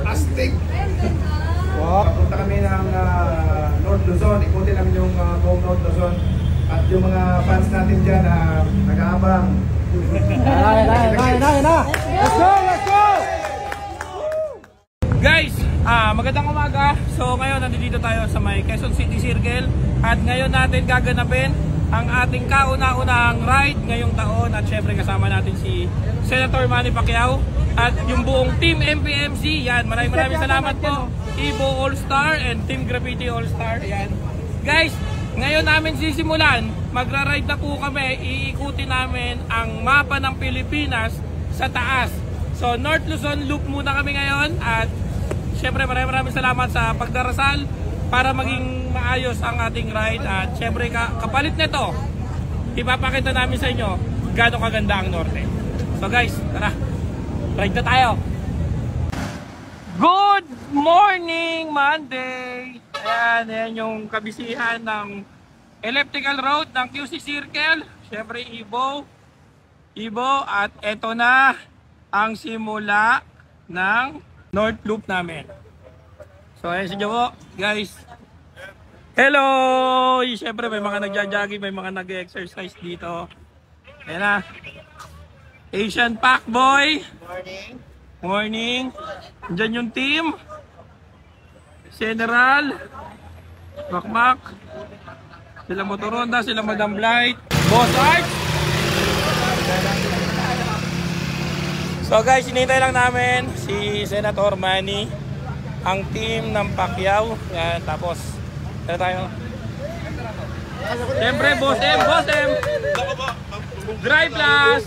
Astig! Papunta kami ng North Luzon. Ikutin namin yung buong North Luzon. At yung mga fans natin dyan na nag-aabang. Let's go! Let's go! Guys, magandang umaga. So ngayon nandito tayo sa may Quezon City Circle. At ngayon natin gaganapin ang ating kauna-unahang ride ngayong taon. At syempre kasama natin si Senator Manny Pacquiao at yung buong Team MPMC. Yan, maraming salamat po. Ibo All-Star and Team Graffiti All-Star. Yan. Guys, ngayon namin sisimulan. Magra-ride na po kami. Iikutin namin ang mapa ng Pilipinas sa taas. So North Luzon Loop muna kami ngayon. At syempre maraming salamat sa pagdarasal para maging maayos ang ating ride. At syempre kapalit nito, ipapakita namin sa inyo gaano kaganda ang norte. So guys, tara, ride na tayo. Good morning, Monday! Ayan yung kabisihan ng elliptical road ng QC Circle. Syempre Ibo. At eto na ang simula ng North Loop namin. So ayan si Jowo, guys. Hello! Syempre may mga nagja-jogging, may mga nag-exercise dito. Ayan na. Asian Pac Boy. Morning. Diyan yung team. General. Makmak. Sila Motoronda, sila Madam Blight. Boss Art. So guys, hinintay lang namin si Senator Manny, ang team ng Pacquiao. Yan, tapos ano tayo? Siyempre, Boss M. Drive plus.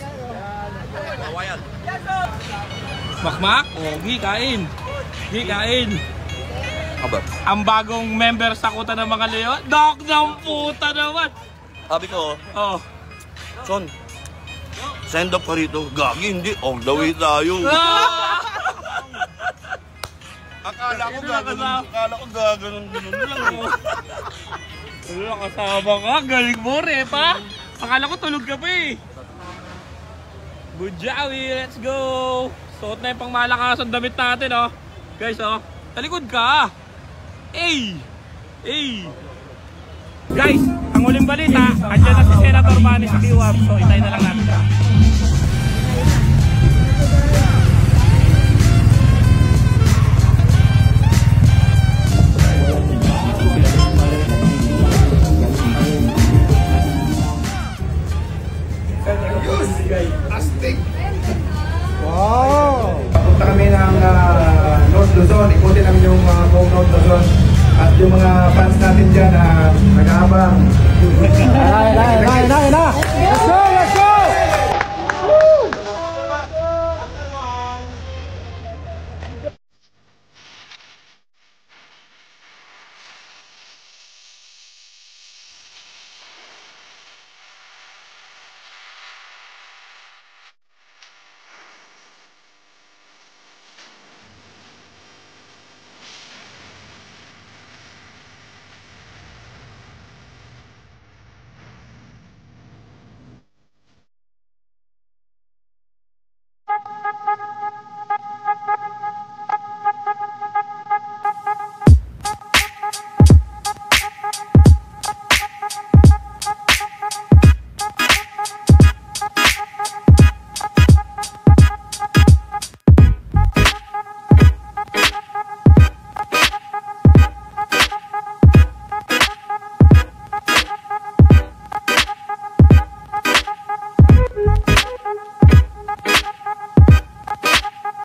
Makmak, kain. Ang bagong member sa kuta ng mga leon. Dok ng puta naman. Sabi ko, Son, send up ka rito. Gagi, hindi. On the way tayo. Akala ko gaganon lang. Wala, kasama ka. Galing mo rin pa. Akala ko tulog ka pa eh. Good job, let's go. Suot na yung pangmalakas ang damit natin, oh. Guys, oh. Talikod ka. Hey. Guys, ang huling balita, andyan na si Senator Manny sa Kiwab. So, itay na lang natin siya. Astig! Wow! Papunta kami ng North Luzon. Ikutin namin yung buong North Luzon. At yung mga fans natin dyan na nag-aabang. Let's go!